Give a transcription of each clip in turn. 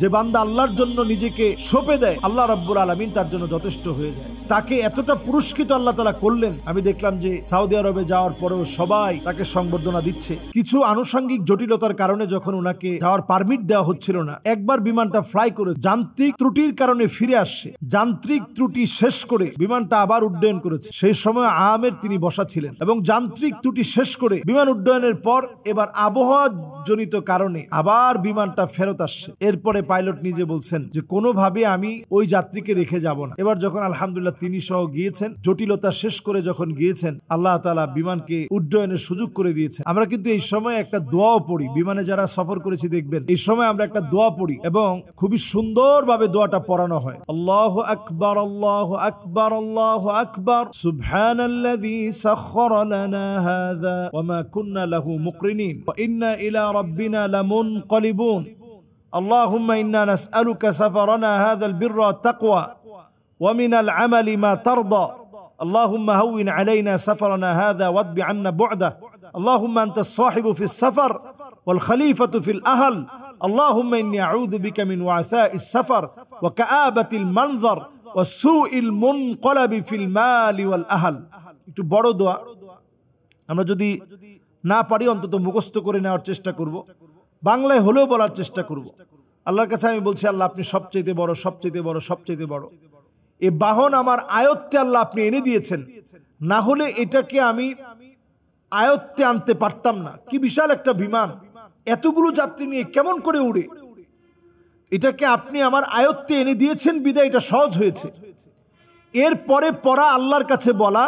যে বান্দা আল্লাহর জন্য নিজেকে সঁপে দেয়, আল্লাহ রাব্বুল আলামিন তার জন্য যথেষ্ট হয়ে যায়। তাকে এতটা পুরস্কৃত আল্লাহ তাআলা করলেন, আমি দেখলাম যে সৌদি আরবে যাওয়ার পরেও সবাই তাকে সংবর্ধনা দিচ্ছে। কিছু আনুষঙ্গিক জটিলতার কারণে যখন ওনাকে যাওয়ার পারমিট দেওয়া হচ্ছিল না, একবার বিমানটা ফ্লাই করে যান্ত্রিক ত্রুটির কারণে ফিরে আসছে। যান্ত্রিক ত্রুটি শেষ করে বিমানটা আবার উড্ডয়ন করেছে। সেই সময় আমের তিনি বসা ছিলেন এবং যান্ত্রিক ত্রুটি শেষ করে বিমান উড্ডয়নের পর এবার আবহাওয়া জনিত কারণে আবার বিমানটা ফেরত আসছে। এরপরে পাইলট নিজে বলছেন যে কোনোভাবে আমি ওই যাত্রীকে রেখে যাব না। এবার যখন আলহামদুলিল্লাহ তিনি সহ গিয়েছেন, জটিলতা শেষ করে যখন গিয়েছেন, আল্লাহ তাআলা বিমানকে উড্ডয়নের সুযোগ করে দিয়েছেন। আমরা কিন্তু এই সময় একটা দোয়াও পড়ি, বিমানে যারা সফর করেছি দেখবেন এই সময় আমরা একটা দোয়া পড়ি এবং খুবই সুন্দরভাবে দোয়াটা পড়ানো হয়। আল্লাহু আকবার, আল্লাহু আকবার, আল্লাহু আকবার, সুবহানাল্লাযী সাখখারা লানা হাযা ওয়া মা কুন্না লাহু মুকরিনিন ওয়া ইন্না ইলা রাব্বিনা লামুনকালিবুন। আল্লাহুম্মা ইন্না নাসআলুকা সাফারানা হাযাল বিররা ওয়াত তাকওয়া ওয়া মিনাল আমালি মা তারদা। আল্লাহুম্মা হাওবিন আলাইনা সাফারানা হাযা ওয়াদবি আন্না বু'দা। আল্লাহুম্মা আনতাস সাহিবু ফিস সাফার ওয়াল খলিফাতু ফিল আহল। আল্লাহুম্মা ইন্নী আউযু বিকা মিন ওয়াসাইস সাফার ওয়া কাআবাতিল মানজার ওয়া সুইল মুনকালাবি ফিল মালি ওয়াল আহল। একটু বড় দোয়া, আমরা যদি না পারি অন্তত মুখস্থ করে নেওয়ার চেষ্টা করব, বাংলায় হলেও বলার চেষ্টা করব। আল্লাহর কাছে আমি বলছি, আল্লাহ আপনি সবচেয়ে বড়, সবচেয়ে বড়, সবচেয়ে বড়। এই বাহন আমার আয়ত্তে আল্লাহ আপনি এনে দিয়েছেন, না হলে এটাকে আমি আয়ত্তে আনতে পারতাম না। কি বিশাল একটা বিমান, এতগুলো যাত্রী নিয়ে কেমন করে উড়ে। এটাকে আপনি আমার আয়ত্তে এনে দিয়েছেন বিদায় এটা সহজ হয়েছে। এরপরে পড়া আল্লাহর কাছে বলা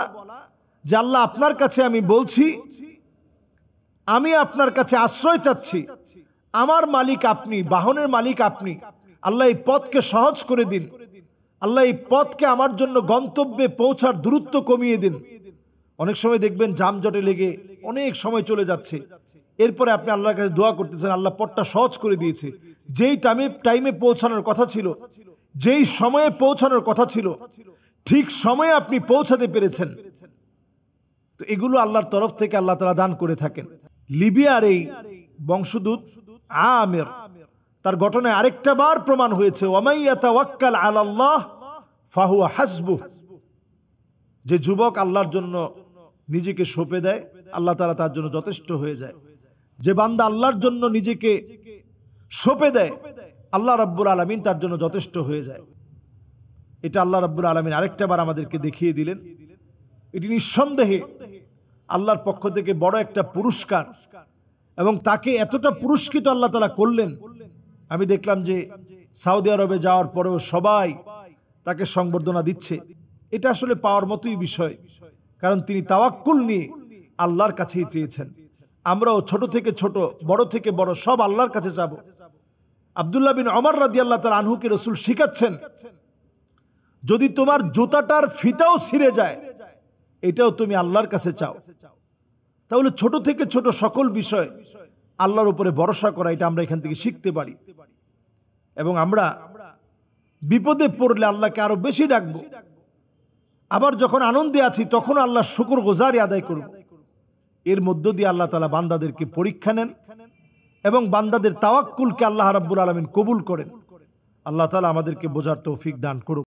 যে আল্লাহ আপনার কাছে আমি বলছি, আমি আপনার কাছে আশ্রয় চাচ্ছি, আমার মালিক আপনি, বাহনের মালিক আপনি। আল্লাহ এই পথকে সহজ করে দিন, আল্লাহ এই পথকে আমার জন্য গন্তব্যে পৌঁছার দূরত্ব কমিয়ে দিন। অনেক সময় দেখবেন যানজটে লেগে অনেক সময় চলে যাচ্ছে, এরপরে আপনি আল্লাহর কাছে দোয়া করতেছেন, আল্লাহ পথটা সহজ করে দিয়েছে। যেই টাইমে পৌঁছানোর কথা ছিল, যেই সময়ে পৌঁছানোর কথা ছিল, ঠিক সময়ে আপনি পৌঁছাতে পেরেছেন। তো এগুলো আল্লাহর তরফ থেকে আল্লাহ তাআলা দান করে থাকেন। লিবিয়ার এই বংশদূত আমের, তার ঘটনায় আরেকটা বার প্রমাণ হয়েছে, ওয়ামাই ইয়াতাওয়াক্কাল আলাল্লাহ ফাহুয়া হাসবুহ। যে যুবক আল্লাহর জন্য নিজেকে সঁপে দেয়, আল্লাহ তাআলা তার জন্য যথেষ্ট হয়ে যায়। যে বান্দা আল্লাহর জন্য নিজেকে সঁপে দেয়, আল্লাহ রাব্বুল আলামিন তার জন্য যথেষ্ট হয়ে যায়। এটা আল্লাহ রাব্বুল আলামিন আরেকটা বার আমাদেরকে দেখিয়ে দিলেন। এটি নিঃসন্দেহে আল্লাহর পক্ষ থেকে বড় একটা পুরস্কার এবং তাকে এতটা পুরস্কৃত আল্লাহ তাআলা করলেন। আমি দেখলাম যে সৌদি আরবে যাওয়ার পরেও সবাই তাকে সংবর্ধনা দিচ্ছে। এটা আসলে পাওয়ার মতোই বিষয়, কারণ তিনি তাওয়াক্কুল নিয়ে আল্লাহর কাছেই চেয়েছেন। আমরাও ছোট থেকে ছোট, বড় থেকে বড় সব আল্লাহর কাছে যাব। আব্দুল্লাহ বিন ওমর রাদিয়াল্লাহু তাআলা আনহুকে রাসূল শিখাচ্ছেন, যদি তোমার জুতাটার ফিতাও ছিঁড়ে যায়, এটাও তুমি আল্লাহর কাছে চাও। তাহলে ছোট থেকে ছোট সকল বিষয় আল্লাহর উপরে ভরসা করা, এটা আমরা এখান থেকে শিখতে পারি। এবং আমরা বিপদে পড়লে আল্লাহকে আরো বেশি ডাকবো, আবার যখন আনন্দে আছি তখন আল্লাহর শুকরগুজারি আদায় করব। এর মধ্য দিয়ে আল্লাহ তাআলা বান্দাদেরকে পরীক্ষা নেন এবং বান্দাদের তাওয়াক্কুলকে আল্লাহ রাব্বুল আলামিন কবুল করেন। আল্লাহ তাআলা আমাদেরকে বোঝার তৌফিক দান করুন।